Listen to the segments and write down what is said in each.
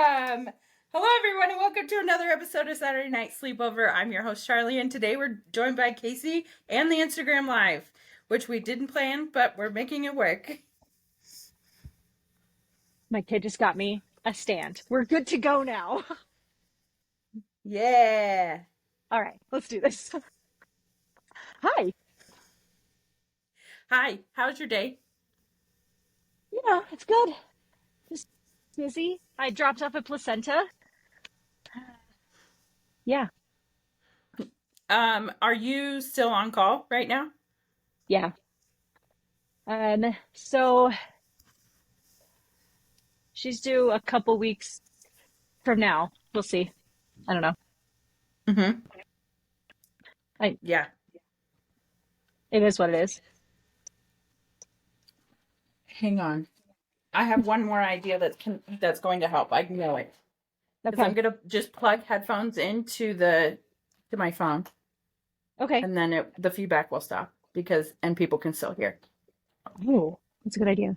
Hello everyone, and welcome to another episode of Saturday Night Sleepover. I'm your host Charli, and today we're joined by Kayce and the Instagram Live, which we didn't plan, but we're making it work. My kid just got me a stand. We're good to go now. Yeah. All right, let's do this. Hi. Hi, how's your day? Yeah, it's good. Just busy. I dropped off a placenta. Yeah, Are you still on call right now? yeah. So she's due a couple weeks from now. We'll see. I don't know. Mm-hmm. I Yeah. It is what it is. Hang on. I have one more idea that's going to help. I know it. Because I'm Okay. gonna just plug headphones into to my phone, Okay. and then the feedback will stop and people can still hear. Oh, that's a good idea.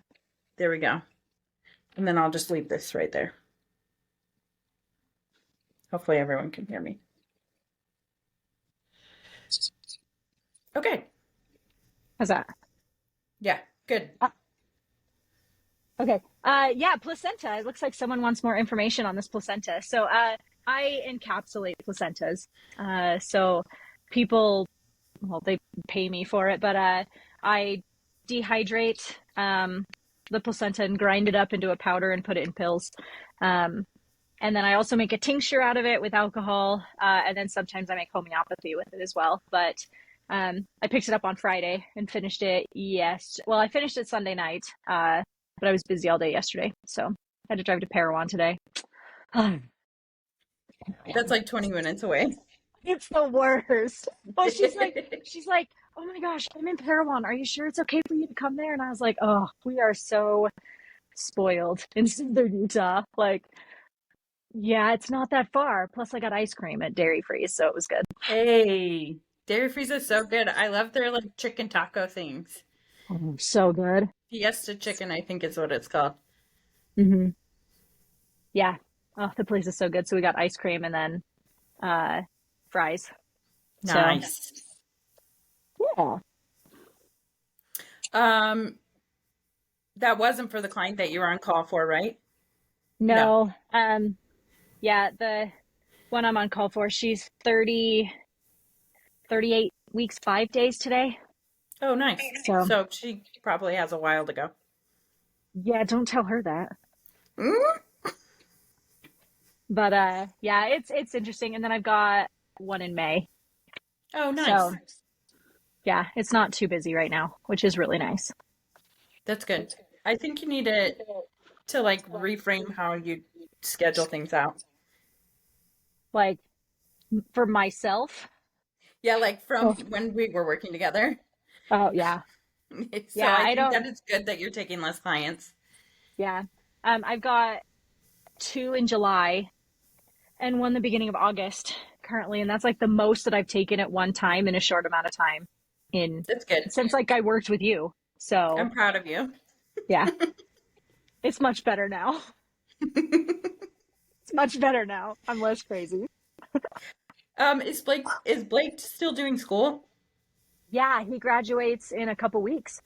There we go. And then I'll just leave this right there. Hopefully everyone can hear me. Okay. How's that? Yeah, good. Okay. Yeah, placenta. It looks like someone wants more information on this placenta. So, I encapsulate placentas. So people, well, they pay me for it, but I dehydrate the placenta and grind it up into a powder and put it in pills. And then I also make a tincture out of it with alcohol. And then sometimes I make homeopathy with it as well. But I picked it up on Friday and finished it. Yes. Well, I finished it Sunday night. But I was busy all day yesterday, so I had to drive to Parowan today. That's like 20 minutes away. It's the worst. Oh, she's like, oh my gosh, I'm in Parowan. Are you sure it's okay for you to come there? And I was like, oh, we are so spoiled in Southern Utah. Like, yeah, it's not that far. Plus, I got ice cream at Dairy Freeze, so it was good. Hey, Dairy Freeze is so good. I love their like chicken taco things. Oh, so good. Fiesta chicken, I think is what it's called. Hmm. Yeah. Oh, the place is so good. So we got ice cream and then fries. So Nice. yeah. Um, that wasn't for the client that you were on call for, right? No. No. Yeah, the one I'm on call for, she's 38 weeks, 5 days today. Oh, nice. So, So she probably has a while to go. yeah, don't tell her that. Mm? But yeah, it's interesting. And then I've got one in May. Oh, nice. So, yeah, it's not too busy right now, which is really nice. That's good. I think you need to like reframe how you schedule things out. Like for myself. Yeah, like from Oh, when we were working together. oh yeah. So Yeah, I I think don't that it's good that you're taking less clients. yeah. I've got two in July and one the beginning of August currently, and that's like the most that I've taken at one time in a short amount of time in That's good. since like I worked with you. So I'm proud of you. yeah, it's much better now. It's much better now. I'm less crazy. Is Blake still doing school? Yeah, he graduates in a couple weeks.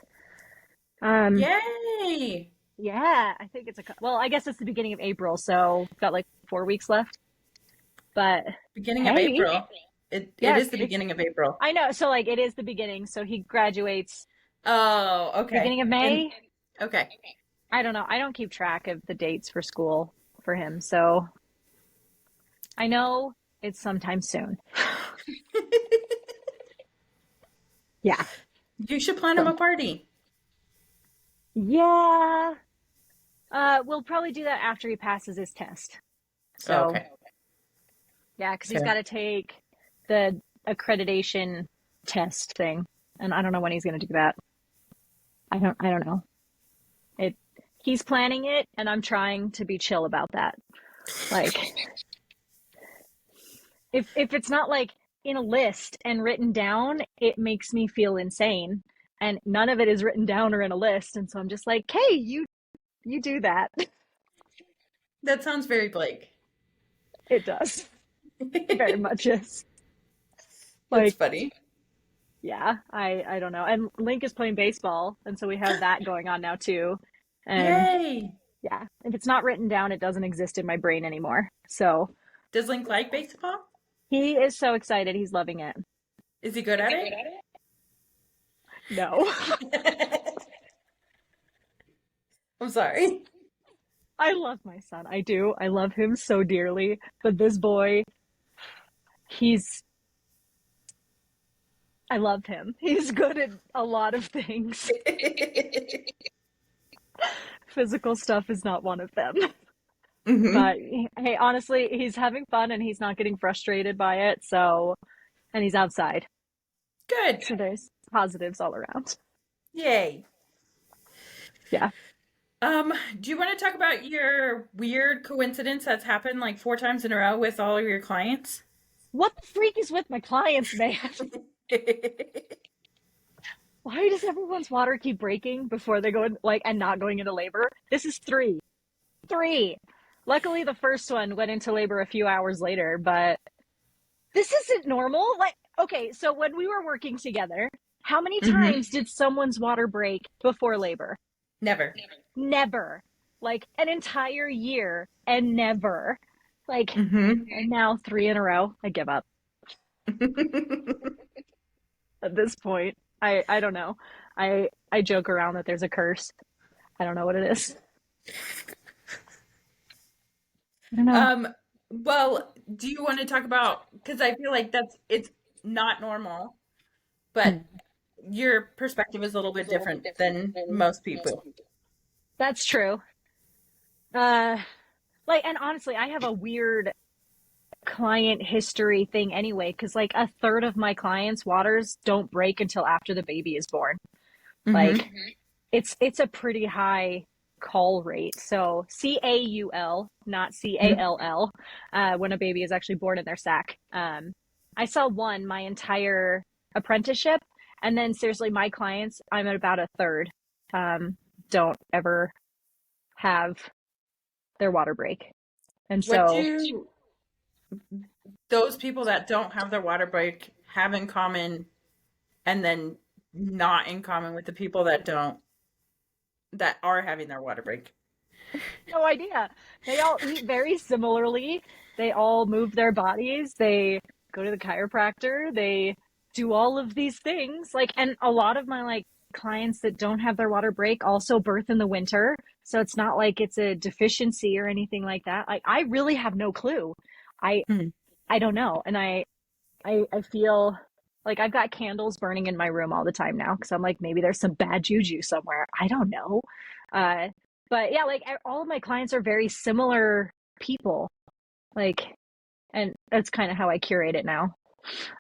Um, Yay! yeah, I think well, I guess it's the beginning of April, so got like 4 weeks left. But Beginning of hey, April. It yeah, is the beginning of April. I know. So like it is the beginning. So he graduates Oh, okay. beginning of And May. okay. I don't know. I don't keep track of the dates for school for him, so I know it's sometime soon. Yeah. You should plan him So a party. yeah. We'll probably do that after he passes his test. Oh, So okay. yeah, because he's got Fair. to take the accreditation test thing, and I don't know when he's going to do that. I don't know. It He's planning it, and I'm trying to be chill about that. Like if it's not like in a list and written down, it makes me feel insane. And none of it is written down or in a list, and so I'm just like, "Hey, you do that." That sounds very Blake. It does. Very much is. That's Like, funny. yeah, I don't know. And Link is playing baseball, and so we have that going on now too. And Yay! yeah, if it's not written down, it doesn't exist in my brain anymore. So Does Link like baseball? he is so excited. He's loving it. Is he good at it? No. I'm sorry. I love my son. I do. I love him so dearly. But this boy, he's, I love him. He's good at a lot of things. Physical stuff is not one of them. Hmm. But hey, honestly, he's having fun and he's not getting frustrated by it. So, and he's outside. Good. So there's positives all around. Yay. Yeah. Do you want to talk about your weird coincidence that's happened like 4 times in a row with all of your clients? What the freak is with my clients, man? Why does everyone's water keep breaking before they go in, like, and not going into labor? This is three. Three. Luckily, the first one went into labor a few hours later, but this isn't normal. Like, okay, so when we were working together, how many Hmm. times did someone's water break before labor? Never. Never. Like an entire year and never. Like, Hmm. and now 3 in a row. I give up at this point. I don't know. I joke around that there's a curse. I don't know what it is. I don't know. Um, well, do you want to talk about, because I feel like it's not normal, but your perspective is a little bit different than most people. That's true. Uh like, and honestly, I have a weird client history thing anyway, because like a third of my clients' waters don't break until after the baby is born. Like, Hmm. it's a pretty high call rate. So CAUL, not CALL, when a baby is actually born in their sac. I saw one my entire apprenticeship, and then seriously, my clients, I'm at about a third, don't ever have their water break. And What so, do those people that don't have their water break have in common and then not in common with the people that don't, that are having their water break? no idea. They all eat very similarly. They all move their bodies. They go to the chiropractor. They do all of these things. Like, and a lot of my like clients that don't have their water break also birth in the winter. So it's not like it's a deficiency or anything like that. Like, I really have no clue. I Hmm. I don't know. And I feel like I've got candles burning in my room all the time now because I'm like, maybe there's some bad juju somewhere. I don't know. Uh, but yeah, like all of my clients are very similar people. Like, and that's kind of how I curate it now.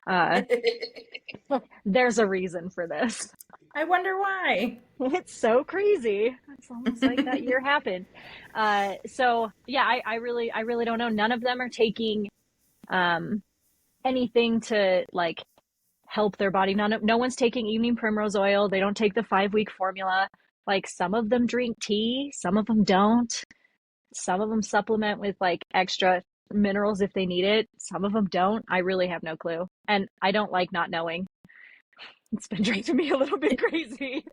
Uh, there's a reason for this. I wonder why. It's so crazy. It's almost like that year happened. So yeah, I really don't know. None of them are taking um, anything to like help their body. No one's taking evening primrose oil. They don't take the 5-week formula. Like, some of them drink tea, some of them don't. Some of them supplement with like extra minerals if they need it. Some of them don't. I really have no clue. And I don't like not knowing. It's been driving me a little bit crazy.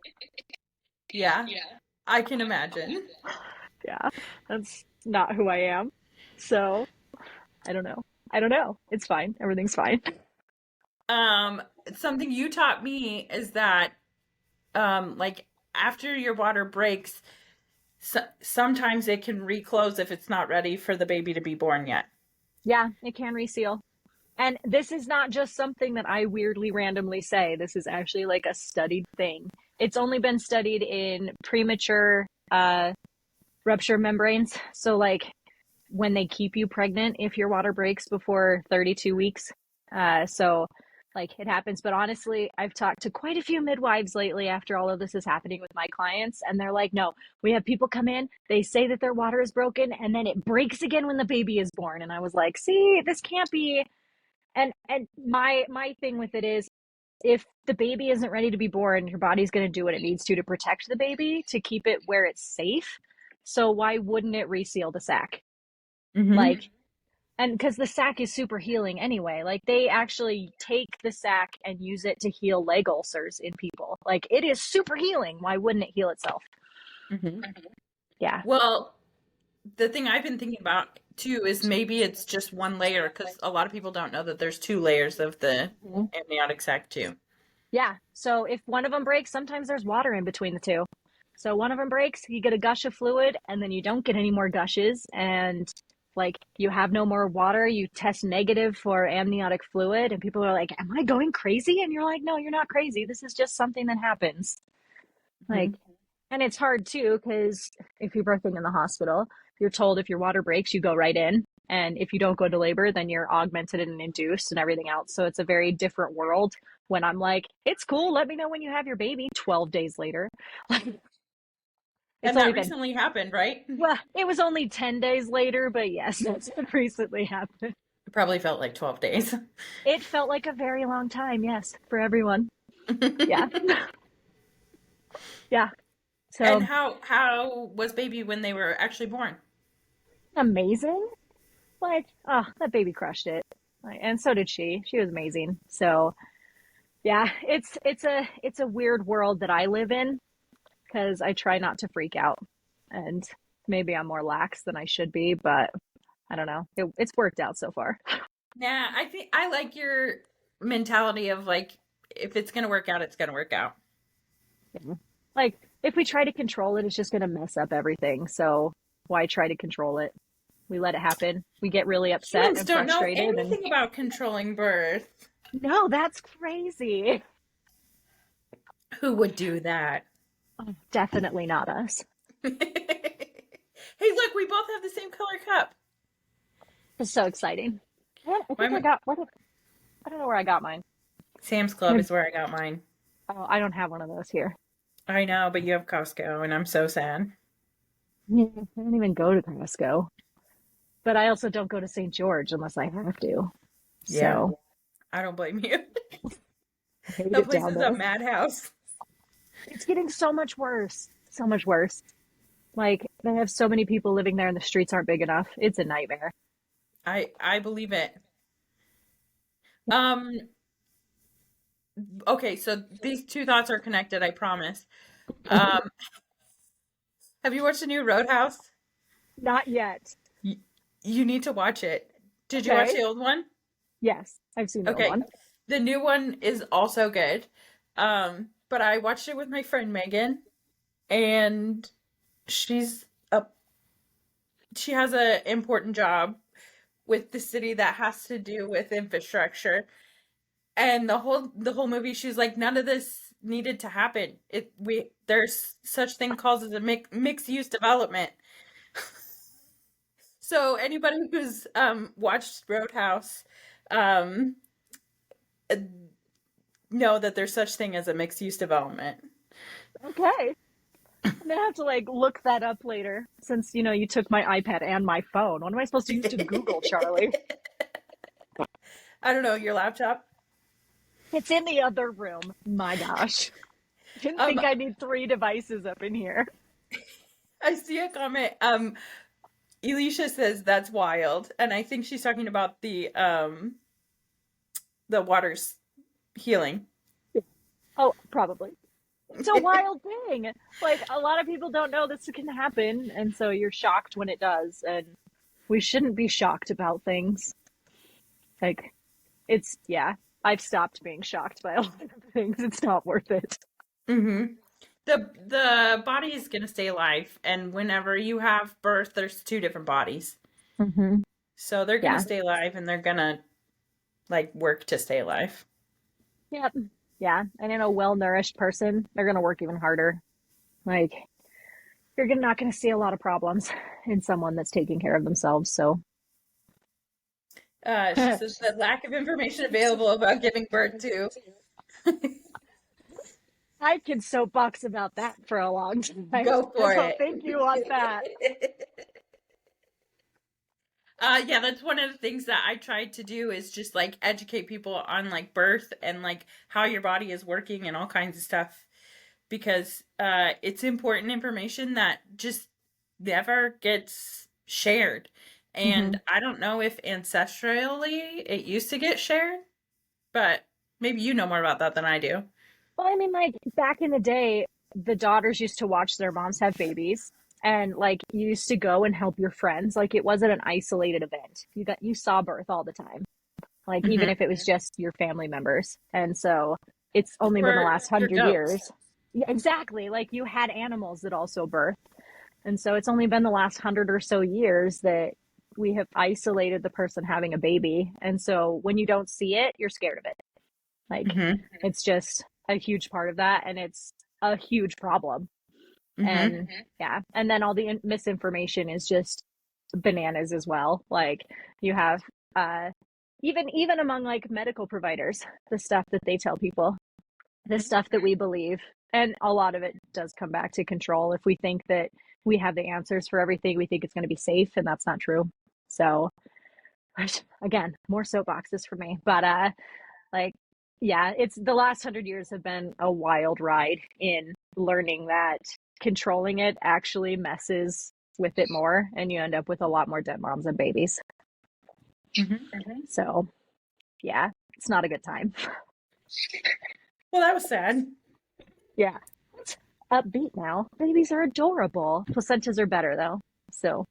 Yeah, I can imagine. Yeah, that's not who I am. So I don't know. I don't know. It's fine. Everything's fine. Um, Something you taught me is that, like after your water breaks, sometimes it can reclose if it's not ready for the baby to be born yet. Yeah, it can reseal. And this is not just something that I weirdly randomly say. This is actually like a studied thing. It's only been studied in premature rupture membranes. So, like, when they keep you pregnant, if your water breaks before 32 weeks. So, like, it happens. But honestly, I've talked to quite a few midwives lately after all of this is happening with my clients. And they're like, no, we have people come in, they say that their water is broken, and then it breaks again when the baby is born. And I was like, see, this can't be. And my thing with it is, if the baby isn't ready to be born, your body's going to do what it needs to protect the baby, to keep it where it's safe. So why wouldn't it reseal the sac? Mm-hmm. Like, and because the sac is super healing anyway, like they actually take the sac and use it to heal leg ulcers in people. Like it is super healing. Why wouldn't it heal itself? Mm-hmm. Yeah. Well, the thing I've been thinking about too is maybe it's just one layer because a lot of people don't know that there's two layers of the Mhm. amniotic sac too. Yeah. So if one of them breaks, sometimes there's water in between the two. So one of them breaks, you get a gush of fluid, and then you don't get any more gushes. And like you have no more water, you test negative for amniotic fluid, and people are like, "Am I going crazy?" And you're like, "No, you're not crazy. This is just something that happens." Like, Hmm. and it's hard too, because if you're birthing in the hospital, you're told if your water breaks, you go right in. And if you don't go to labor, then you're augmented and induced and everything else. So it's a very different world when I'm like, it's cool. Let me know when you have your baby 12 days later. Like, it's And that only been, recently happened, right? well, it was only 10 days later, but yes, that's what recently happened. It probably felt like 12 days. It felt like a very long time, yes, for everyone. Yeah. Yeah. And So how was baby when they were actually born? amazing. Like, oh, that baby crushed it. Like, and so did she. She was amazing. So yeah, it's a weird world that I live in because I try not to freak out. And maybe I'm more lax than I should be, but I don't know. It's worked out so far. Nah, I think I like your mentality of like if it's gonna work out, it's gonna work out. Yeah. Like, if we try to control it, it's just going to mess up everything. So why try to control it? We let it happen. We get really upset Humans and don't know frustrated. And anything about controlling birth. no, that's crazy. Who would do that? Oh, definitely not us. Hey, look, we both have the same color cup. It's so exciting. Yeah, I think I My got, I don't know where I got mine. Sam's Club is where I got mine. Oh, I don't have one of those here. I know, but you have Costco, and I'm so sad. Yeah, I don't even go to Costco, but I also don't go to St. George unless I have to. Yeah, So I don't blame you. I hate That it place down is a there. madhouse. It's getting so much worse. So much worse. Like they have so many people living there and the streets aren't big enough. It's a nightmare. I believe it. Um, okay, so these two thoughts are connected, I promise. Um, have you watched the new Roadhouse? Not yet. You, you need to watch it. Did you watch Okay. the old one? Yes, I've seen the old Okay. one. The new one is also good. But I watched it with my friend Megan, and she's a she has a important job with the city that has to do with infrastructure. And the whole movie, she was like, none of this needed to happen. There's such thing called as a mixed use development. So anybody who's watched Roadhouse um uh, know that there's such thing as a mixed use development. Okay. I'm gonna have to like look that up later since you took my iPad and my phone. What am I supposed to use to Google, Charlie? I don't know, your laptop. It's in the other room. My gosh. Didn't Um, think I need three devices up in here. I see a comment. Elisha says that's wild, and I think she's talking about the water's healing. Oh, probably. It's a wild thing. Like a lot of people don't know this can happen, and so you're shocked when it does, and we shouldn't be shocked about things. Like yeah, I've stopped being shocked by a lot of things. It's not worth it. Hmm. The body is gonna stay alive, and whenever you have birth, there's two different bodies, Hmm. so they're gonna Yeah. stay alive, and they're gonna like work to stay alive. Yep. Yeah. And in a well-nourished person, they're gonna work even harder. Like not gonna see a lot of problems in someone that's taking care of themselves. So She says the lack of information available about giving birth to. I could soapbox about that for a long time. Go I for don't it. think you want that. Yeah, that's one of the things that I tried to do is just like educate people on like birth and like how your body is working and all kinds of stuff because it's important information that just never gets shared. And Hmm. I don't know if ancestrally it used to get shared, but maybe you know more about that than I do. Well, I mean, like back in the day, the daughters used to watch their moms have babies, and like you used to go and help your friends. Like it wasn't an isolated event. You saw birth all the time. Like even Hmm. if it was just your family members. And so it's only been the For last your 100 years. goats. Yeah, exactly. Like you had animals that also birth. And so it's only been the last 100 or so years that we have isolated the person having a baby. And so when you don't see it, you're scared of it. Like Hmm. it's just a huge part of that. And it's a huge problem. Hmm. And yeah. And then all the misinformation is just bananas as well. Like you have, uh, even among like medical providers, the stuff that they tell people, the stuff that we believe. And a lot of it does come back to control. If we think that we have the answers for everything, we think it's going to be safe, and that's not true. So, again, more soapboxes for me. But, like, yeah, it's the last 100 years have been a wild ride in learning that controlling it actually messes with it more, and you end up with a lot more dead moms and babies. Hmm. So, yeah, it's not a good time. Well, that was sad. Yeah. Upbeat now. Babies are adorable. Placentas are better though. So,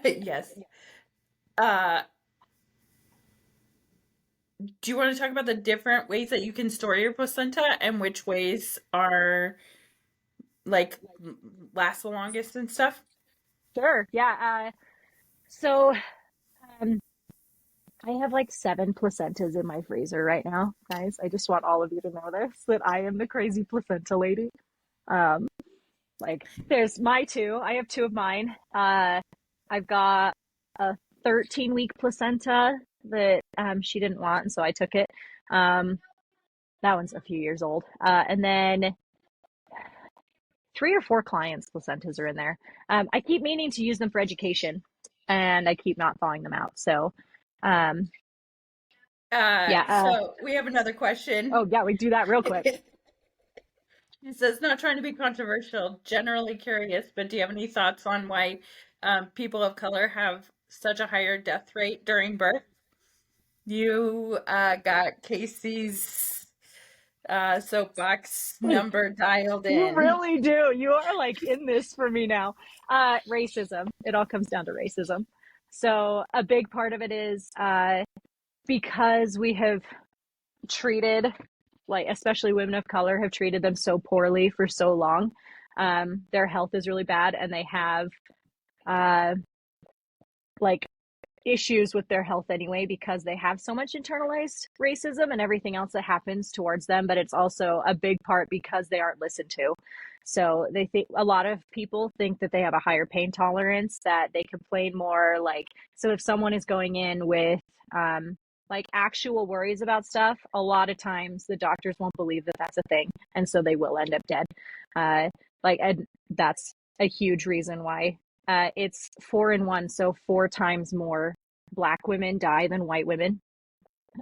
Yes. Uh, do you want to talk about the different ways that you can store your placenta and which ways are like last the longest and stuff? sure. Yeah. So, um, I have like 7 placentas in my freezer right now, guys. I just want all of you to know this that I am the crazy placenta lady. Um, like, there's my two. I have two of mine. I've got a 13-week placenta that she didn't want, and so I took it. Um, that one's a few years old. And then 3 or 4 clients' placentas are in there. I keep meaning to use them for education, and I keep not thawing them out. So, um, yeah. So we have another question. Oh, yeah, we do that real quick. He says, not trying to be controversial, generally curious, but do you have any thoughts on why people of color have such a higher death rate during birth? You got Kayce's soapbox number dialed You in. really do. You are like in this for me now. Racism. It all comes down to racism. So, a big part of it is because we have treated, like, especially women of color, have treated them so poorly for so long. Their health is really bad, and they have uh, like issues with their health anyway because they have so much internalized racism and everything else that happens towards them. But it's also a big part because they aren't listened to. So they think a lot of people think that they have a higher pain tolerance, that they complain more. Like, so if someone is going in with like actual worries about stuff, a lot of times the doctors won't believe that that's a thing, and so they will end up dead. Uh, and that's a huge reason why it's 4 in 1, so 4 times more Black women die than white women.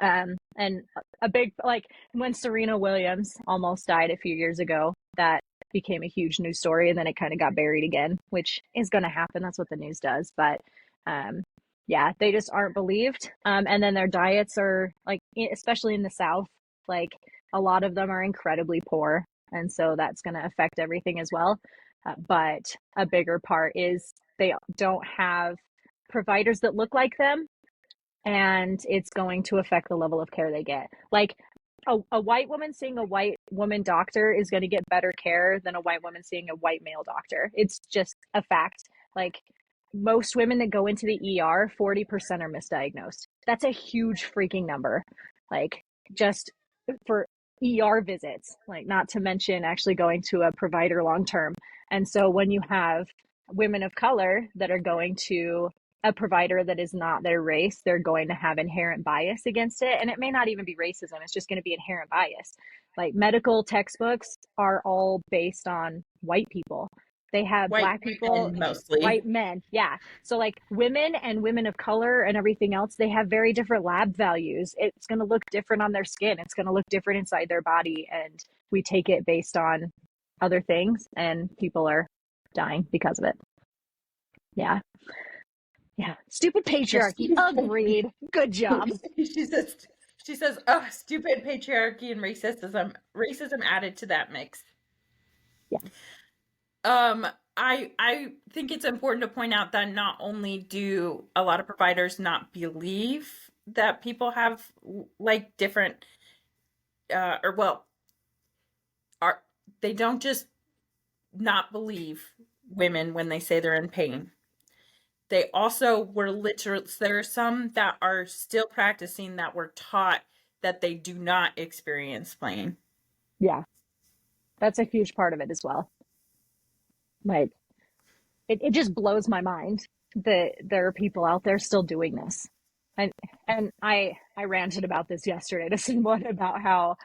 And a big, like when Serena Williams almost died a few years ago, that became a huge news story, and then it kind of got buried again, which is going to happen. That's what the news does. But um, yeah, they just aren't believed. And then their diets are like, especially in the South, like a lot of them are incredibly poor, and so that's going to affect everything as well. But a bigger part is they don't have providers that look like them, and it's going to affect the level of care they get. Like a white woman seeing a white woman doctor is going to get better care than a white woman seeing a white male doctor. It's just a fact. Like most women that go into the ER, 40% are misdiagnosed. That's a huge freaking number. Like just for ER visits, like not to mention actually going to a provider long term. And so when you have women of color that are going to a provider that is not their race, they're going to have inherent bias against it. And it may not even be racism, it's just going to be inherent bias. Like medical textbooks are all based on white people. They have White Black people, men mostly. white men. Yeah. So, like women and women of color and everything else, they have very different lab values. It's going to look different on their skin, it's going to look different inside their body. And we take it based on other things, and people are dying because of it. Yeah. Yeah. Stupid Just patriarchy. Agreed. Good job. she says oh, stupid patriarchy and racism added to that mix. Yeah. Um, I think it's important to point out that not only do a lot of providers not believe that people have like different or well are they don't just not believe women when they say they're in pain. They also were literally there are some that are still practicing that were taught that they do not experience pain. Yeah. That's a huge part of it as well. Like it just blows my mind that there are people out there still doing this. And I ranted about this yesterday to someone about how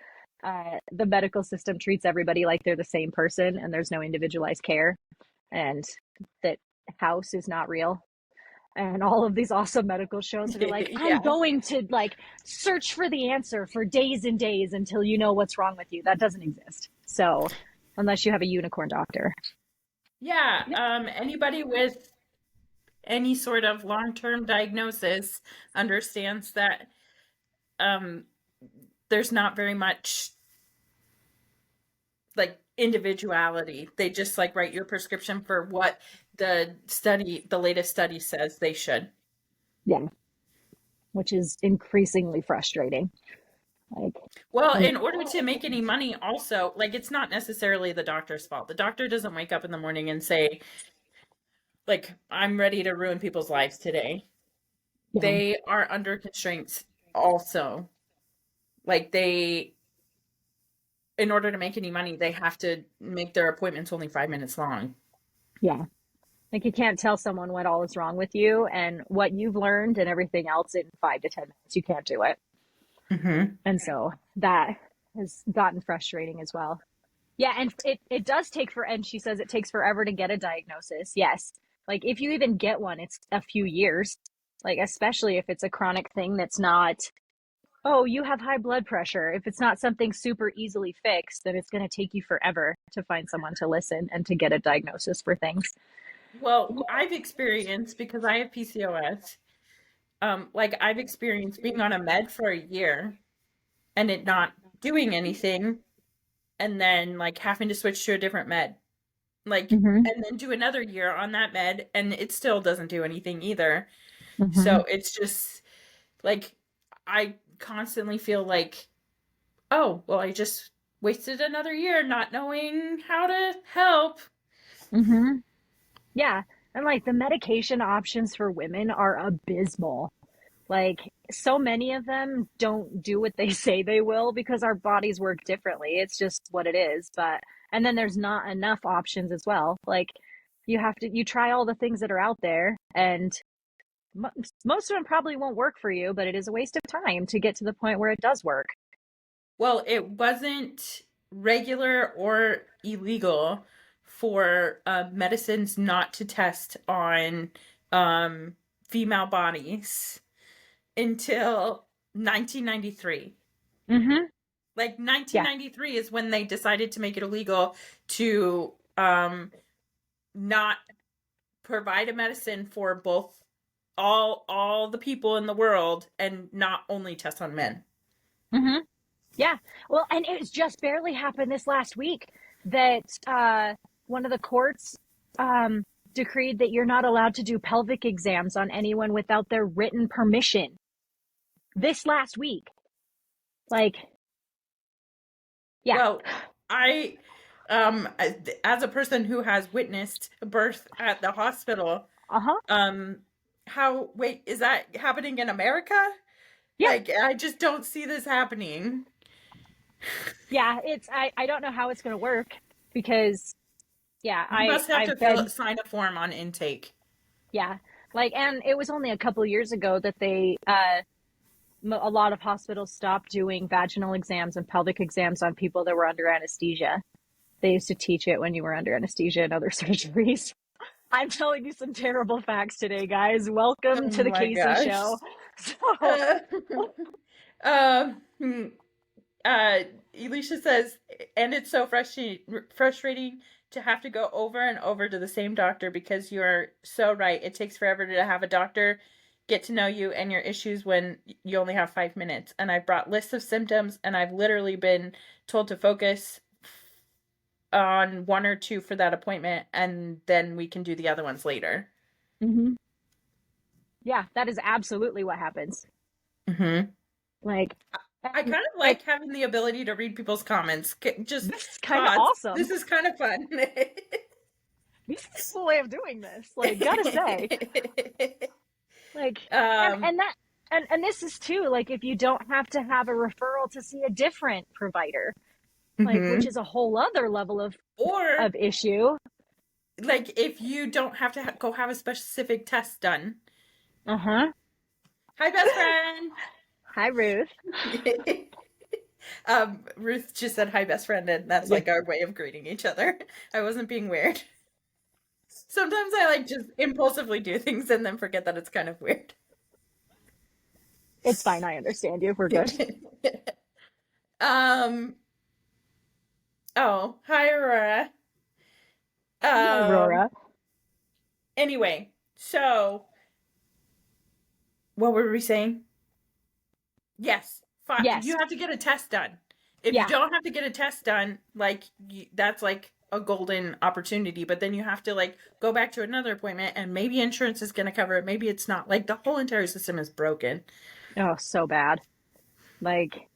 the medical system treats everybody like they're the same person and there's no individualized care, and that house is not real, and all of these awesome medical shows that are like, I'm Yeah. going to like search for the answer for days and days until you know what's wrong with you. That doesn't exist. So unless you have a unicorn doctor. Yeah, anybody with any sort of long-term diagnosis understands that um, there's not very much like individuality. They just like write your prescription for what the latest study says they should. Yeah, which is increasingly frustrating. Like, Well, and in order to make any money, also, like it's not necessarily the doctor's fault. The doctor doesn't wake up in the morning and say, like, I'm ready to ruin people's lives today. yeah, They are under constraints also. Like they in order to make any money, they have to make their appointments only 5 minutes long. yeah. Like you can't tell someone what all is wrong with you and what you've learned and everything else in 5 to 10 minutes. You can't do it. Mm-hmm. And so that has gotten frustrating as well. Yeah, and it does take for and she says it takes forever to get a diagnosis. Yes. Like if you even get one, it's a few years. Like especially if it's a chronic thing that's not, oh, you have high blood pressure. If it's not something super easily fixed, then it's going to take you forever to find someone to listen and to get a diagnosis for things. Well, I've experienced because I have PCOS. Like I've experienced being on a med for a year and it not doing anything, and then like having to switch to a different med, like, Mm-hmm. and then do another year on that med, and it still doesn't do anything either. Mm-hmm. So it's just like I constantly feel like, oh, well, I just wasted another year not knowing how to help. Mm-hmm. Yeah. And like the medication options for women are abysmal. Like so many of them don't do what they say they will because our bodies work differently. It's just what it is. But and then there's not enough options as well. Like you try all the things that are out there, and most of them probably won't work for you, but it is a waste of time to get to the point where it does work. Well, it wasn't regular or illegal for medicines not to test on female bodies until 1993. Mm-hmm. Like Yeah. 1993 is when they decided to make it illegal to not provide a medicine for both all the people in the world and not only test on men. Mm-hmm. Yeah. Well, and it's just barely happened this last week that one of the courts decreed that you're not allowed to do pelvic exams on anyone without their written permission. This last week. Like, yeah. Well, I as a person who has witnessed birth at the hospital, Uh-huh. um how wait, is that happening in America? Yep. Like I just don't see this happening. Yeah, I don't know how it's going to work because yeah, You must have to I've been sign a form on intake. yeah. Like and it was only a couple years ago that they a lot of hospitals stopped doing vaginal exams and pelvic exams on people that were under anesthesia. They used to teach it when you were under anesthesia and other surgeries. I'm telling you some terrible facts today, guys. Welcome Oh to the my Kayce gosh. show. So, Uh, um, uh, Elisha says, and it's so frustrating to have to go over and over to the same doctor, because you're so right. It takes forever to have a doctor get to know you and your issues when you only have 5 minutes. And I brought lists of symptoms, and I've literally been told to focus on one or two for that appointment, and then we can do the other ones later. Mm-hmm. Yeah, that is absolutely what happens. Mm-hmm. Like, I kind of like having the ability to read people's comments. Just this is kind of pause. awesome. This is kind of fun. This is a cool way of doing this. Like, gotta say, like, um, and that, and this is too, like, if you don't have to have a referral to see a different provider, like, which is a whole other level of or issue. like if you don't have to go have a specific test done. Uh-huh. Hi, best friend. Hi, Ruth. Ruth just said hi, best friend, and that's like our way of greeting each other. I wasn't being weird. Sometimes I like just impulsively do things and then forget that it's kind of weird. It's fine. I understand you. We're good. Oh, hi, Aurora. Hi, Aurora. Anyway, so what were we saying? Yes, Yes. you have to get a test done. If you don't have to get a test done, like that's like a golden opportunity, but then you have to like go back to another appointment, and maybe insurance is going to cover it, maybe it's not. Like the whole entire system is broken. Oh, so bad. Like,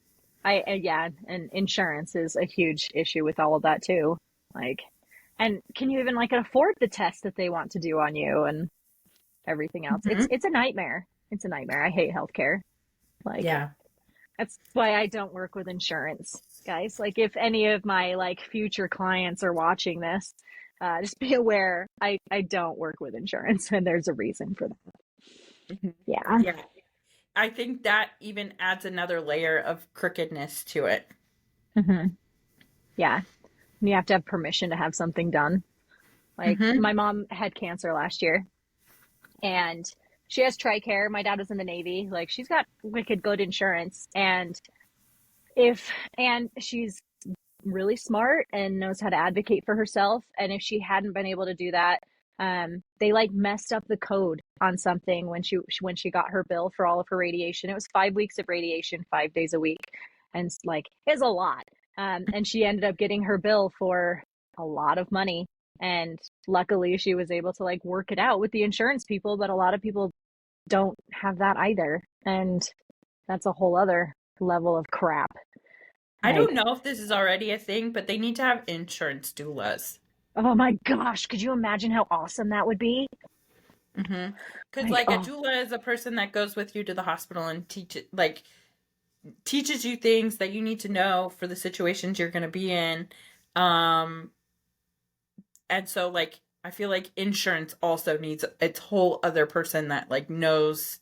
yeah, and insurance is a huge issue with all of that too. Like, and can you even like afford the test that they want to do on you and everything else? Mm-hmm. It's a nightmare. It's a nightmare. I hate healthcare. Like, yeah, that's why I don't work with insurance, guys. Like, if any of my like future clients are watching this, just be aware I don't work with insurance, and there's a reason for that. mm-hmm. Yeah. Yeah. I think that even adds another layer of crookedness to it. Mm-hmm. Yeah. And you have to have permission to have something done. Like, my mom had cancer last year, and she has TRICARE. My dad was in the Navy. Like, she's got wicked good insurance, and she's really smart and knows how to advocate for herself. And if she hadn't been able to do that, they like messed up the code on something when she got her bill for all of her radiation. It was 5 weeks of radiation, 5 days a week, and like it's a lot. And she ended up getting her bill for a lot of money. And luckily, she was able to like work it out with the insurance people. But a lot of people don't have that either, and that's a whole other level of crap. I don't know if this is already a thing, but they need to have insurance doulas. Oh my gosh, could you imagine how awesome that would be? Because like a doula is a person that goes with you to the hospital and teaches you things that you need to know for the situations you're going to be in. And so like I feel like insurance also needs its whole other person that like knows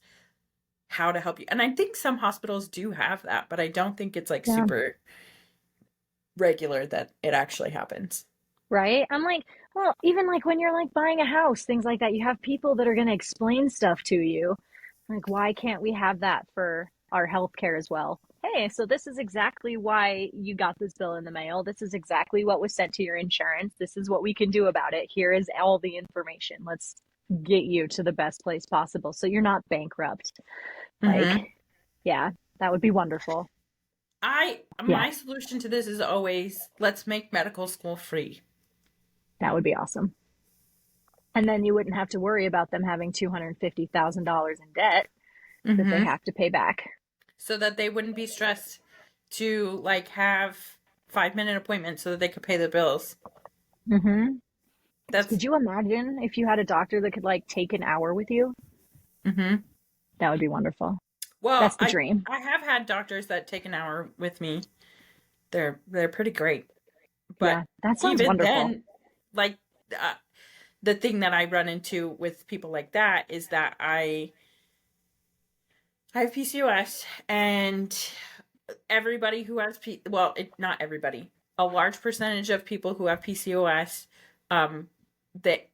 how to help you. And I think some hospitals do have that, but I don't think it's like super regular that it actually happens. Right? I'm like, well, even like when you're like buying a house, things like that, you have people that are going to explain stuff to you. Like, why can't we have that for our healthcare as well? Hey, so this is exactly why you got this bill in the mail. This is exactly what was sent to your insurance. This is what we can do about it. Here is all the information. Let's get you to the best place possible so you're not bankrupt. Like, yeah, that would be wonderful. My solution to this is always let's make medical school free. That would be awesome. And then you wouldn't have to worry about them having $250,000 in debt that they have to pay back. So that they wouldn't be stressed to like have 5-minute appointments so that they could pay the bills. Could you imagine if you had a doctor that could like take an hour with you? That would be wonderful. Well, that's the dream. I have had doctors that take an hour with me. They're pretty great. But yeah, that sounds even wonderful. Then, like the thing that I run into with people like that is that I have PCOS, and everybody who has not everybody, a large percentage of people who have PCOS, that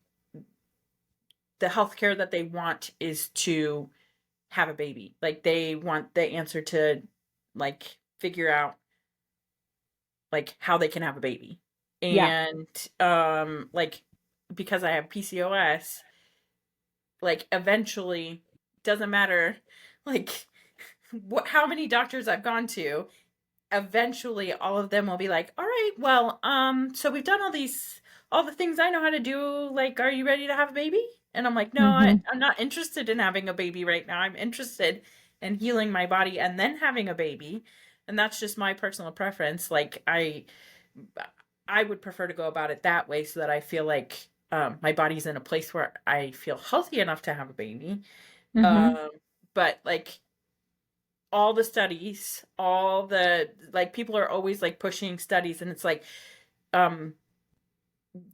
the healthcare that they want is to have a baby. Like they want the answer to like figure out like how they can have a baby. Yeah. And like because I have PCOS, like eventually doesn't matter like how many doctors I've gone to, eventually all of them will be like, all right, well, so we've done all the things I know how to do. Like, are you ready to have a baby? And I'm like, no, Hmm. I'm not interested in having a baby right now. I'm interested in healing my body and then having a baby. And that's just my personal preference. Like, I would prefer to go about it that way so that I feel like my body's in a place where I feel healthy enough to have a baby. Hmm. Um, but like all the studies, all the like people are always like pushing studies and it's like um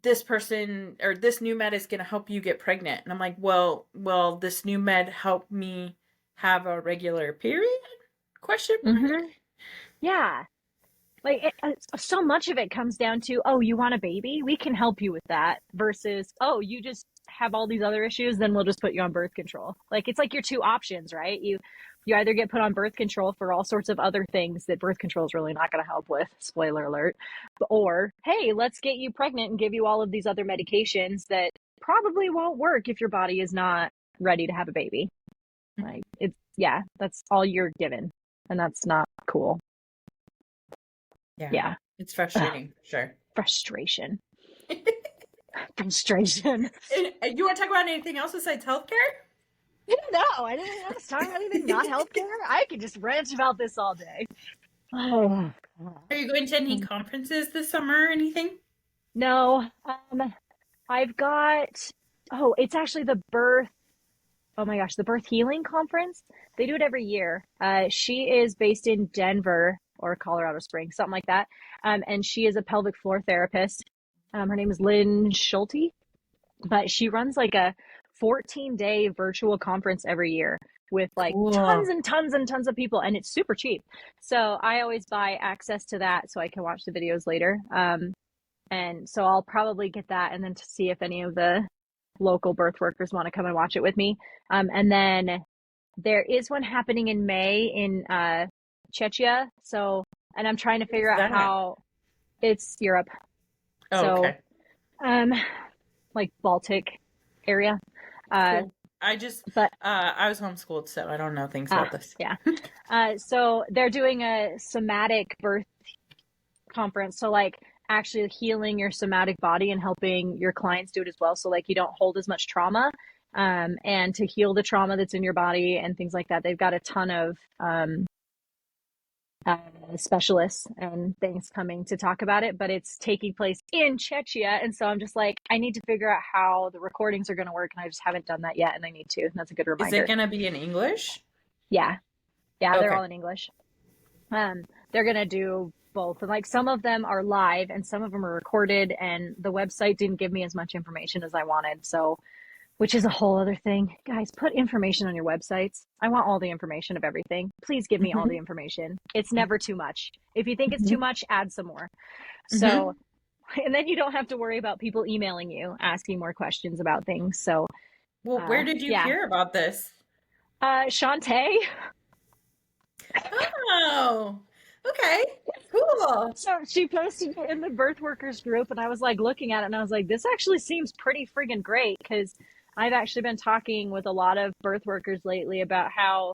this person or this new med is going to help you get pregnant. And I'm like, well, this new med help me have a regular period? Question mark. Hmm. Yeah. Like so much of it comes down to, oh, you want a baby? We can help you with that versus, oh, you just have all these other issues, then we'll just put you on birth control. Like it's like your two options, right? You either get put on birth control for all sorts of other things that birth control is really not going to help with, spoiler alert, or hey, let's get you pregnant and give you all of these other medications that probably won't work if your body is not ready to have a baby. Like it's yeah, that's all you're given, and that's not cool. Yeah. Yeah. It's Ugh, frustrating, sure. frustration. Frustration. And you want to talk about anything else besides healthcare? No, I didn't want to talk about anything not healthcare. I could just rant about this all day. Oh, Are you going to any conferences this summer or anything? no. I've got. Oh, it's actually the birth. Oh my gosh, the birth healing conference. They do it every year. She is based in Denver or Colorado Springs, something like that. And she is a pelvic floor therapist. Her name is Lynn Schulte, but she runs like a 14-day virtual conference every year with like tons Cool. and tons and tons of people, and it's super cheap. So I always buy access to that so I can watch the videos later. And so I'll probably get that and then to see if any of the local birth workers want to come and watch it with me. And then there is one happening in May in Czechia. So, and I'm trying to figure Where's out that? how it's Europe. Oh, So, okay. um, like Baltic area. Uh, Cool. I just but I was homeschooled, so I don't know things about this. yeah. So they're doing a somatic birth conference. So like actually healing your somatic body and helping your clients do it as well. So like you don't hold as much trauma, and to heal the trauma that's in your body and things like that. They've got a ton of uh, specialists and things coming to talk about it, but it's taking place in Czechia. And so I'm just like, I need to figure out how the recordings are going to work. And I just haven't done that yet. And I need to. And that's a good Is it reminder. gonna be in English? Yeah. Yeah. They're Okay. all in English. They're going to do both. And like some of them are live and some of them are recorded. And the website didn't give me as much information as I wanted. So, which is a whole other thing. Guys, put information on your websites. I want all the information of everything. Please give me all the Hmm. information. It's never too much. If you think it's too Hmm. much, add some more. So, Hmm. and then you don't have to worry about people emailing you asking more questions about things. So, Well, where did you yeah. hear about this? Shantae. Oh, okay. Cool. So she posted it in the birth workers group, and I was like looking at it, and I was like, this actually seems pretty friggin' great because I've actually been talking with a lot of birth workers lately about how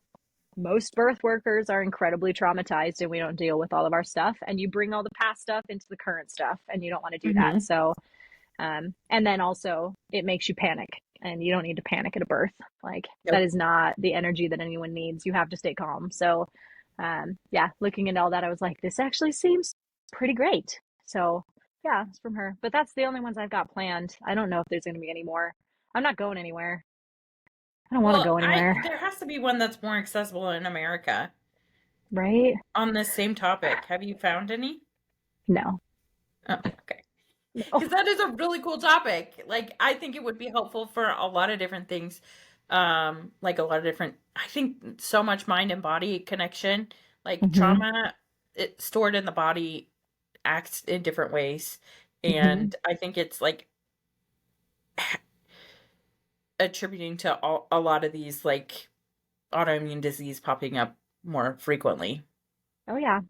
most birth workers are incredibly traumatized and we don't deal with all of our stuff. And you bring all the past stuff into the current stuff, and you don't want to do that. Hmm. So, and then also it makes you panic, and you don't need to panic at a birth. Like, that Nope. is not the energy that anyone needs. You have to stay calm. So, yeah, looking into all that, I was like, this actually seems pretty great. So, yeah, it's from her. But that's the only ones I've got planned. I don't know if there's going to be any more. I'm not going anywhere. I don't want to Well, go I anywhere, there has to be one that's more accessible in America right? on this same topic. Have you found any? No, Oh, okay. no. Because that is a really cool topic. Like, I think it would be helpful for a lot of different things. Like a lot of different, I think so much mind and body connection, like Hmm. trauma, it stored in the body acts in different ways. Hmm. And I think it's like attributing to a lot of these like autoimmune disease popping up more frequently. Oh, yeah.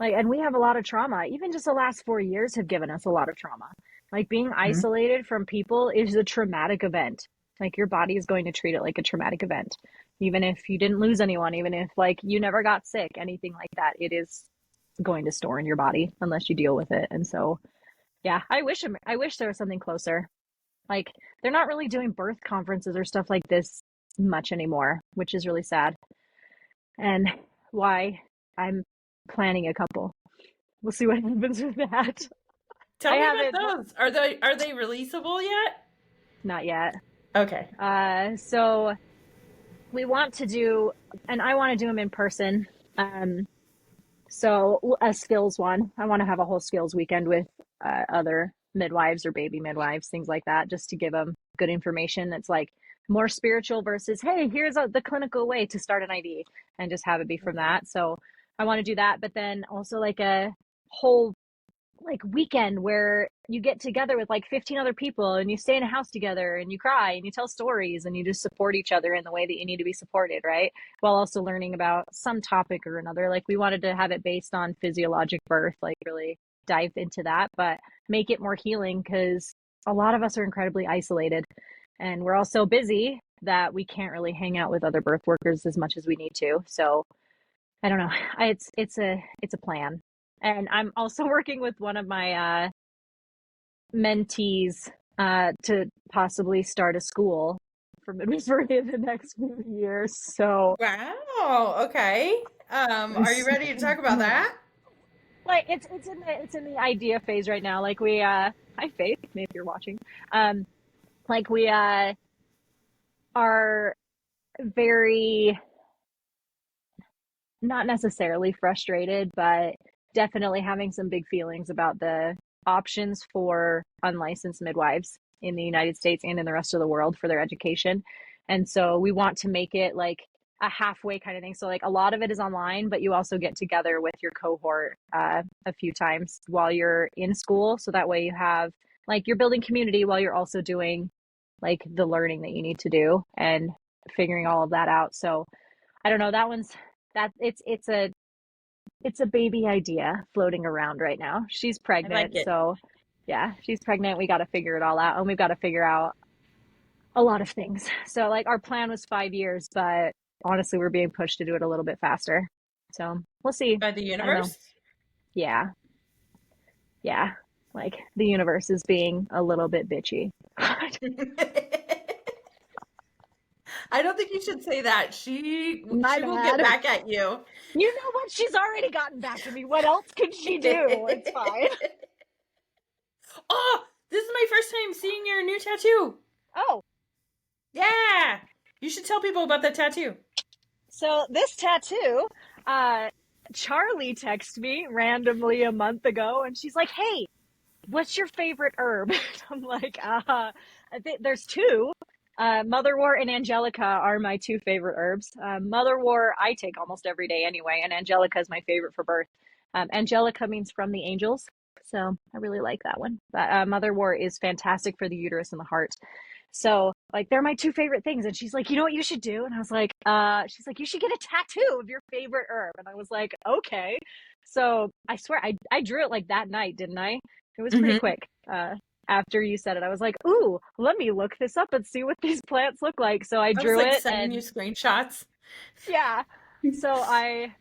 Like, and we have a lot of trauma. Even just the last 4 years have given us a lot of trauma. Like being Mhm. isolated from people is a traumatic event. Like your body is going to treat it like a traumatic event. Even if you didn't lose anyone, even if like you never got sick, anything like that, it is going to store in your body unless you deal with it. And so, yeah, I wish there was something closer. Like they're not really doing birth conferences or stuff like this much anymore, which is really sad. And why I'm planning a couple. We'll see what happens with that. I Tell me about haven't, those. Are they releasable yet? not yet. Okay. So we want to do, and I want to do them in person. Um, so a skills one. I want to have a whole skills weekend with other midwives or baby midwives, things like that, just to give them good information. That's like more spiritual versus, hey, here's the clinical way to start an ID, and just have it be from that. So I want to do that, but then also like a whole like weekend where you get together with like 15 other people and you stay in a house together and you cry and you tell stories and you just support each other in the way that you need to be supported, right? While also learning about some topic or another. Like we wanted to have it based on physiologic birth, like really dive into that, but make it more healing because a lot of us are incredibly isolated and we're all so busy that we can't really hang out with other birth workers as much as we need to. So I don't know. It's a plan. And I'm also working with one of my mentees to possibly start a school for midwifery in the next few years. So Wow. Okay. Are you ready to talk about that? like it's in the idea phase right now. Like we hi Faith, maybe you're watching. Um like we are very not necessarily frustrated, but definitely having some big feelings about the options for unlicensed midwives in the United States and in the rest of the world for their education. And so we want to make it like a halfway kind of thing. So like a lot of it is online, but you also get together with your cohort a few times while you're in school. So that way you have like you're building community while you're also doing like the learning that you need to do and figuring all of that out. So I don't know. It's a baby idea floating around right now. She's I like pregnant, it. so yeah, she's pregnant. We got to figure it all out, and we've got to figure out a lot of things. So like our plan was 5 years, but honestly, we're being pushed to do it a little bit faster. So we'll see. By the I don't know. universe? Yeah, yeah. Like the universe is being a little bit bitchy. I don't think you should say that. She My she will get bad. back at you. You know what? She's already gotten back to me. What else could she do? It's fine. Oh, this is my first time seeing your new tattoo. Oh, Yeah. You should tell people about that tattoo. so this tattoo, uh, Charli texted me randomly a month ago, and she's like, "Hey, what's your favorite herb?" I'm like, I think there's two. Motherwort and Angelica are my two favorite herbs. Motherwort I take almost every day anyway, and Angelica is my favorite for birth. Angelica means from the angels, so I really like that one. But Motherwort is fantastic for the uterus and the heart. So like they're my two favorite things. And she's like, you know what you should do? And I was like, she's like, you should get a tattoo of your favorite herb. And I was like, okay. So I swear I drew it like that night, didn't I? It was pretty Hmm. quick. After you said it, I was like, ooh, let me look this up and see what these plants look like. So I I was drew like it sending you and screenshots. yeah. So I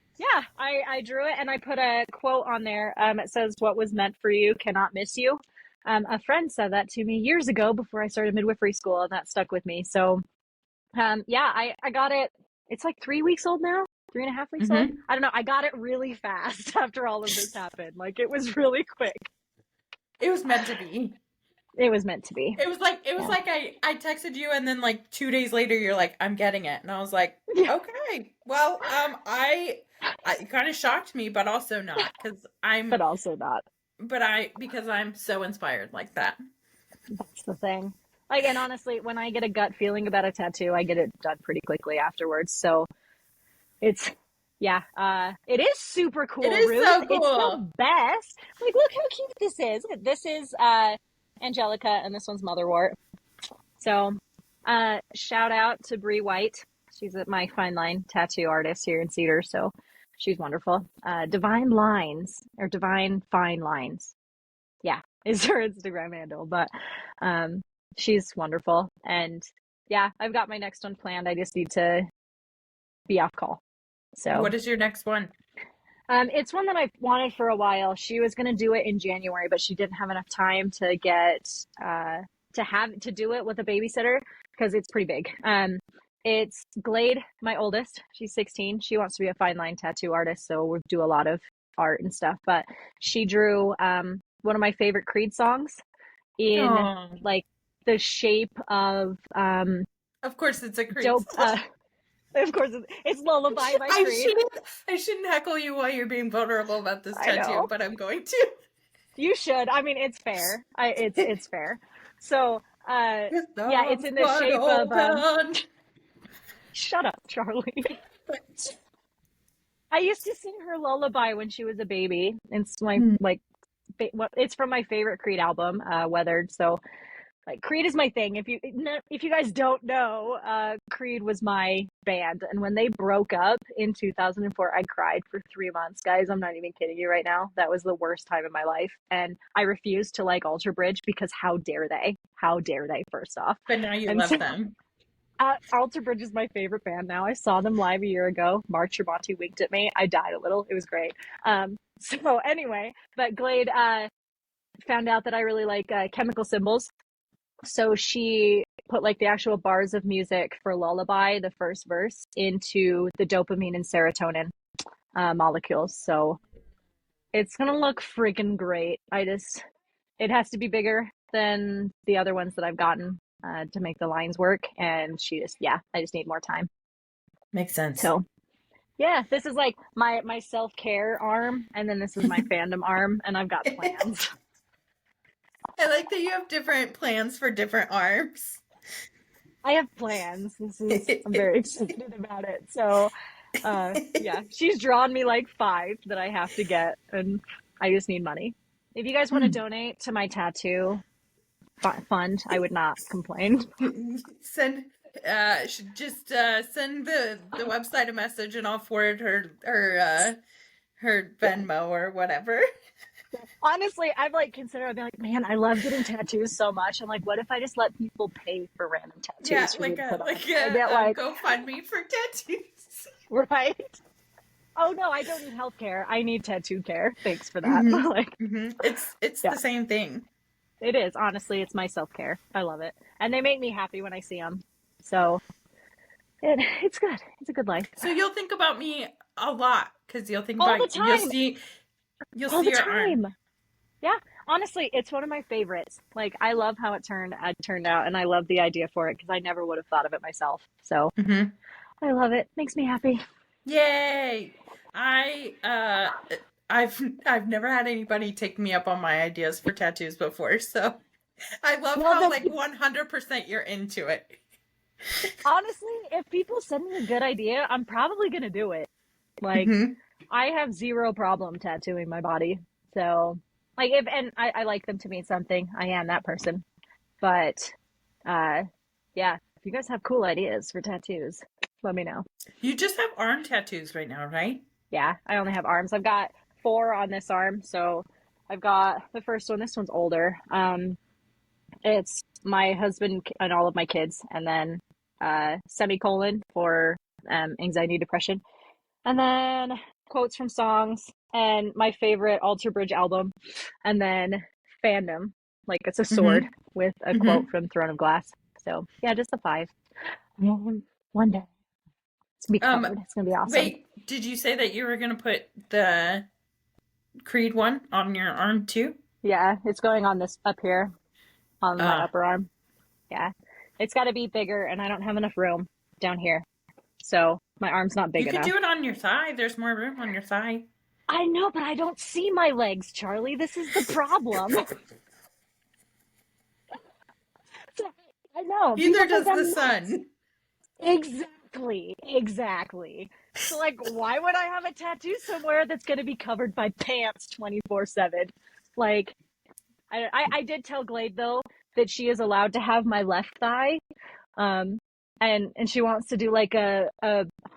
drew it and I put a quote on there. It says, "What was meant for you cannot miss you." A friend said that to me years ago before I started midwifery school, and that stuck with me. So, yeah, I got it. It's like 3 weeks old now, 3.5 weeks old. Hmm. I don't know. I got it really fast after all of this happened. Like it was really quick. It was meant to be. It was meant to be. It was Yeah. like I texted you and then like 2 days later you're like, I'm getting it. And I was like, Yeah, okay. Well, I it kind of shocked me, but also not because but also not. because I'm so inspired like that. That's the thing. Like, and honestly, when I get a gut feeling about a tattoo, I get it done pretty quickly afterwards. So it's, yeah, it is super It cool, is Ruth. so It's cool. the best. Like, look how cute this is. This is Angelica, and this one's Motherwort. So, shout out to Bree White. She's my fine line tattoo artist here in Cedar. So, She's wonderful. Divine Lines or Divine Fine Lines. Yeah, is her Instagram handle. But she's wonderful. And yeah, I've got my next one planned. I just need to be off call. So What is your next one? it's one that I've wanted for a while. She was going to do it in January, but she didn't have enough time to get to do it with a babysitter because it's pretty big. It's Glade, my oldest. She's 16. She wants to be a fine line tattoo artist, so we do a lot of art and stuff. But she drew one of my favorite Creed songs in Oh, like the shape of of course it's a Creed dope. song. Of course, it's Lullaby by I Creed. shouldn't heckle you while you're being vulnerable about this I tattoo, know. but I'm going to. You should. I mean, it's fair. It's fair. So, yeah, it's in the shape of. Shut up, Charlie. I used to sing her lullaby when she was a baby. It's my it's from my favorite Creed album, Weathered. So, like, Creed is my thing. If you guys don't know, Creed was my band, and when they broke up in 2004, I cried for 3 months, guys. I'm not even kidding you right now. That was the worst time in my life, and I refused to like Alter Bridge because how dare they? How dare they? First off, But now you and love so them. Alter Bridge is my favorite band now. I saw them live a year ago. Mark Tremonti winked at me. I died a little. It was great. So anyway, but Glade found out that I really like Chemical Symbols. So she put like the actual bars of music for Lullaby, the first verse, into the dopamine and serotonin molecules. So it's going to look freaking great. It has to be bigger than the other ones that I've gotten to make the lines work. And I just need more time. Makes sense. So yeah, this is like my self-care arm. And then this is my fandom arm. And I've got plans. I like that you have different plans for different arms. I have plans. I'm very excited about it. So, yeah, she's drawn me like 5 that I have to get, and I just need money. If you guys want to donate to my tattoo fund, I would not complain. Send send the website a message, and I'll forward her Venmo or whatever. Honestly, I've like considered. I'd be like, man, I love getting tattoos so much. I'm like, what if I just let people pay for random tattoos? Yeah, for me to put on? I get like GoFundMe for tattoos. Right? Oh no, I don't need healthcare. I need tattoo care. Thanks for that. Mm-hmm. Like, It's the same thing. It is. Honestly, it's my self-care. I love it. And they make me happy when I see them. So it's good. It's a good life. So you'll think about me a lot because you'll think All about the time. You'll All see the your time. arm. Yeah. Honestly, it's one of my favorites. Like, I love how it turned out, and I love the idea for it because I never would have thought of it myself. So I love it. Makes me happy. Yay! I've never had anybody take me up on my ideas for tattoos before, so I love how like 100% you're into it. Honestly, if people send me a good idea, I'm probably gonna do it. Like, I have zero problem tattooing my body. So, like, I like them to mean something. I am that person. But, yeah, if you guys have cool ideas for tattoos, let me know. You just have arm tattoos right now, right? Yeah, I only have arms. I've got 4 on this arm. So I've got the first one. This one's older. It's my husband and all of my kids, and then semicolon for anxiety, depression, and then quotes from songs, and my favorite Alter Bridge album, and then fandom, like it's a sword with a quote from Throne of Glass. So yeah, just the 5. One day it's gonna be covered. It's gonna be awesome. Wait, did you say that you were gonna put the Creed one on your arm too? Yeah, it's going on this up here on my upper arm. Yeah, it's got to be bigger, and I don't have enough room down here, so my arm's not big enough. You could do it on your thigh. There's more room on your thigh. I know, but I don't see my legs, Charlie. This is the problem. I know. Neither does the sun. Exactly. So, like, why would I have a tattoo somewhere that's going to be covered by pants 24/7? Like, I did tell Glade, though, that she is allowed to have my left thigh. and she wants to do like a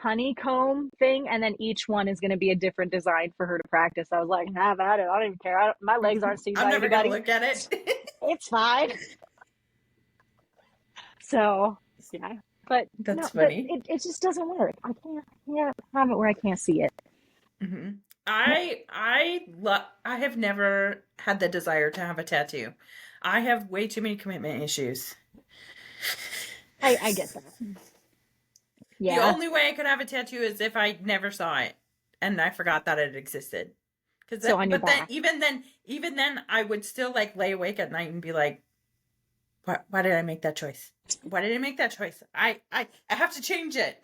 honeycomb thing, and then each one is going to be a different design for her to practice. I was like, have at it. I don't even care. My legs aren't seen I'm by never gonna anybody. look at it. It's fine. So yeah, but no, That's but funny. it just doesn't work. I can't have it where I can't see it. Hmm. I have never had the desire to have a tattoo. I have way too many commitment issues. I get that. The Yeah. only way I could have a tattoo is if I never saw it and I forgot that it existed. So on your But then back. even then, I would still like lay awake at night and be like, why did I make that choice? Why did I make that choice? I have to change it.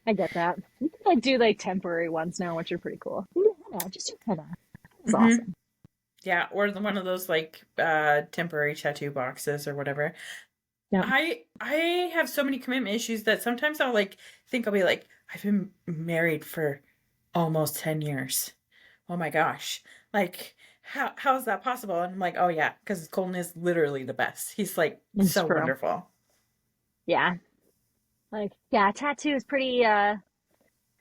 I get that. You can like do like temporary ones now, which are pretty cool. Yeah, just do henna. It's Hmm. awesome. Yeah, or one of those like temporary tattoo boxes or whatever. Yeah. I have so many commitment issues that sometimes I'll like think I'll be like, I've been married for almost 10 years. Oh my gosh. Like how is that possible? And I'm like, oh yeah, because Colton is literally the best. He's like It's so true. wonderful. Yeah. Like, yeah, tattoo is pretty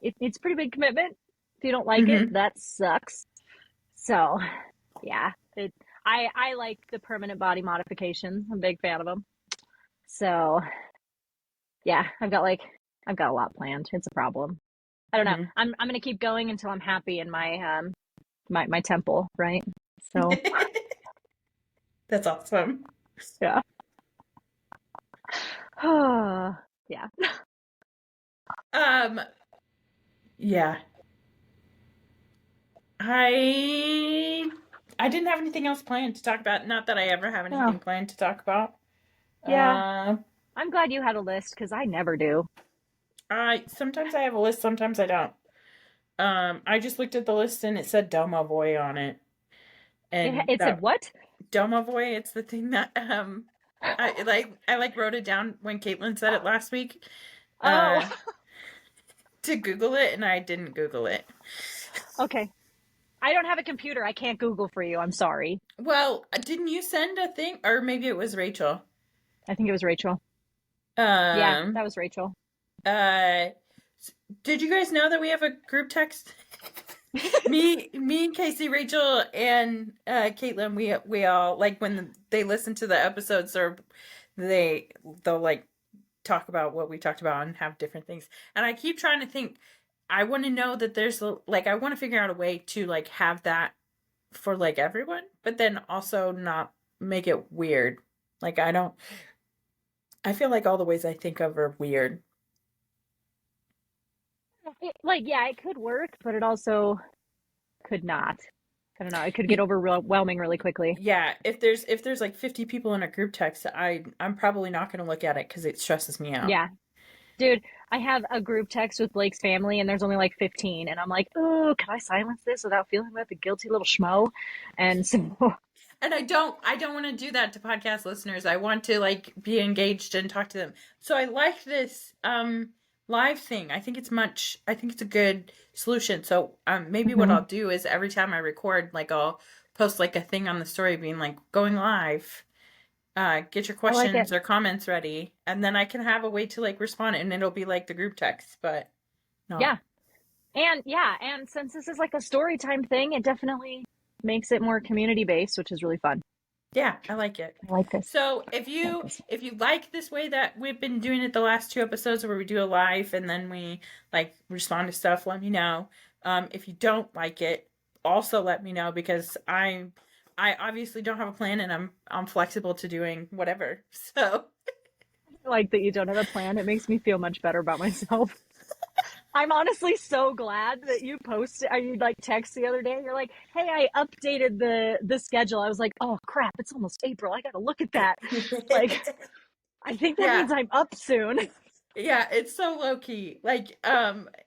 it's pretty big commitment. If you don't like it, Hmm. that sucks. So, yeah. I like the permanent body modifications. I'm a big fan of them. So, yeah, I've got a lot planned. It's a problem. I don't know. Hmm. I'm gonna keep going until I'm happy in my temple, right? So, That's awesome. yeah. Yeah. Um, yeah. I I didn't have anything else planned to talk about. Not that I ever have Oh, anything planned to talk about. yeah. Uh, I'm glad you had a list because I never do. I sometimes I have a list, sometimes I don't. I just looked at the list and it said Domovoy on it, and It said that what? Domovoy, it's the thing that I like wrote it down when Caitlin said it last week, Oh, uh, to Google it, and I didn't Google it. okay. I don't have a computer. I can't Google for you. I'm sorry. Well, didn't you send a thing, or maybe it was Rachel? I think it was Rachel. Yeah, Um, that was Rachel. uh, did you guys know that we have a group text? Me, and Casey, Rachel, and Caitlin. We all like when they listen to the episodes, or they'll like talk about what we talked about and have different things. And I keep trying to think. I want to know that there's like I want to figure out a way to like have that for like everyone, but then also not make it weird. Like I don't. I feel like all the ways I think of are weird. Like, yeah, it could work, but it also could not. I don't know. It could get overwhelming really quickly. Yeah, if there's like 50 people in a group text, I'm probably not going to look at it because it stresses me out. Yeah. Dude, I have a group text with Blake's family and there's only like 15 and I'm like, "Oh, can I silence this without feeling like the guilty little schmo?" And so And I don't want to do that to podcast listeners. I want to like be engaged and talk to them. So I like this live thing. I think it's a good solution. So maybe what Mhm. I'll do is every time I record, like I'll post like a thing on the story being like going live. Get your I like it. questions or comments ready, and then I can have a way to like respond, and it'll be like the group text, but not. Yeah. And yeah, and since this is like a story time thing, it definitely makes it more community based, which is really fun. Yeah, I like it. I like this. So I like this. if you like this way that we've been doing it the last two episodes where we do a live and then we like respond to stuff, let me know. If you don't like it, also let me know because I obviously don't have a plan and I'm flexible to doing whatever. So I like that you don't have a plan. It makes me feel much better about myself. I'm honestly so glad that you posted or you like text the other day. You're like, "Hey, I updated the schedule." I was like, "Oh crap, it's almost April. I got to look at that." Like, I think that yeah, means I'm up soon. yeah, it's so low key. Like,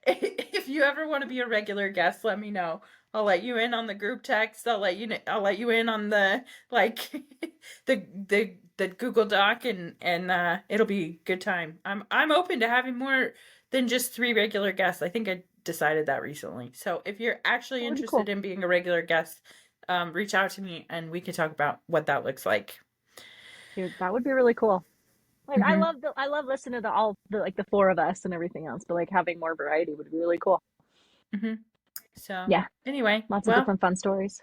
if you ever want to be a regular guest, let me know. I'll let you in on the group text. I'll let you in on the like the Google Doc and it'll be a good time. I'm open to having more than just three regular guests. I think I decided that recently. So if you're actually That would be interested cool. in being a regular guest, reach out to me and we can talk about what that looks like. Dude, that would be really cool. Like I love listening to all the like the four of us and everything else, but like having more variety would be really cool. Hmm. So Yeah, anyway, lots of well, different fun stories.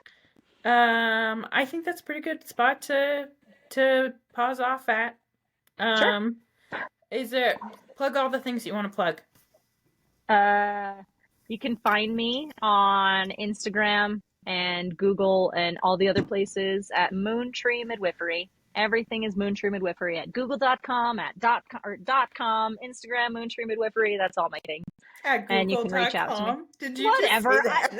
I think that's a pretty good spot to pause off at. Sure. Um, is there plug all the things you want to plug? Uh, you can find me on Instagram and Google and all the other places at Moontree Midwifery. Everything is Moontree Midwifery at google.com, at .com, Instagram, Moontree Midwifery. That's all my things. At And you can reach out to me. google.com. Did you just say Whatever. that?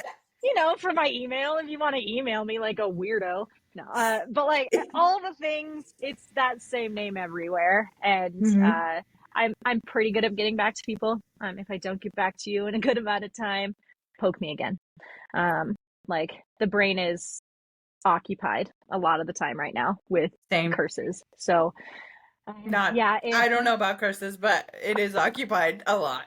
For my email, if you want to email me like a weirdo. No, but like all the things, it's that same name everywhere. And Hmm. I'm pretty good at getting back to people. If I don't get back to you in a good amount of time, poke me again. Um, like the brain is occupied a lot of the time right now with Same. curses. So Not, yeah, I don't know about curses, but it is occupied a lot.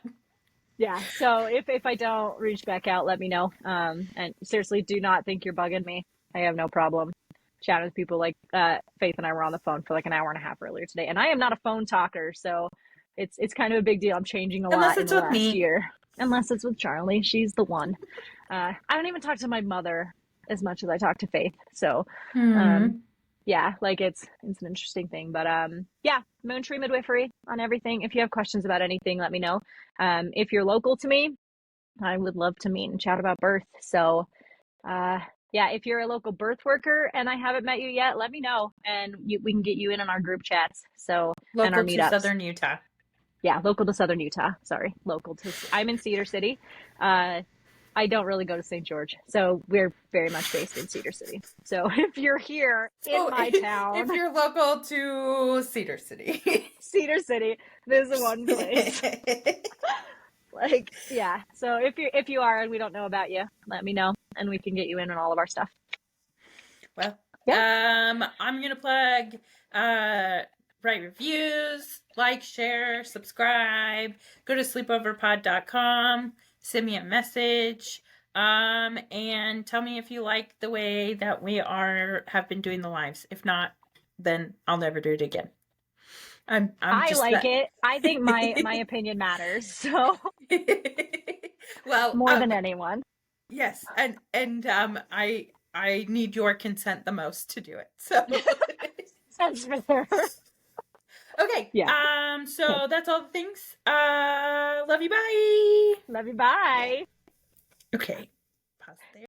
yeah. So if I don't reach back out, let me know. And seriously, do not think you're bugging me. I have no problem chatting with people. Like Faith and I were on the phone for like an hour and a half earlier today, and I am not a phone talker, so it's kind of a big deal. I'm changing a Unless lot in it's the with last me. year, unless it's with Charli. She's the one. I don't even talk to my mother as much as I talk to Faith. So, um, Hmm. yeah, like it's an interesting thing. But yeah, Moontree Midwifery on everything. If you have questions about anything, let me know. If you're local to me, I would love to meet and chat about birth. So, uh, yeah, if you're a local birth worker and I haven't met you yet, let me know, and we can get you in on our group chats. So, and our Local to meetups. Southern Utah. Yeah, local to Southern Utah. Sorry, local to. I'm in Cedar City. Uh, I don't really go to St. George, so we're very much based in Cedar City. So if you're here in So my town, if you're local to Cedar City. Cedar City, this is the one place. Like, yeah. So if you are and we don't know about you, let me know and we can get you in on all of our stuff. Well, Yeah. I'm gonna plug write reviews, like, share, subscribe, go to sleepoverpod.com, send me a message, and tell me if you like the way that we have been doing the lives. If not, then I'll never do it again. I'm I just like that. it. I think my opinion matters. So Well, more than anyone. yes, and I need your consent the most to do it. So That's fair. okay. Yeah. Okay. So that's all the things. Love you. Bye. Love you. Bye. Okay. Pause there.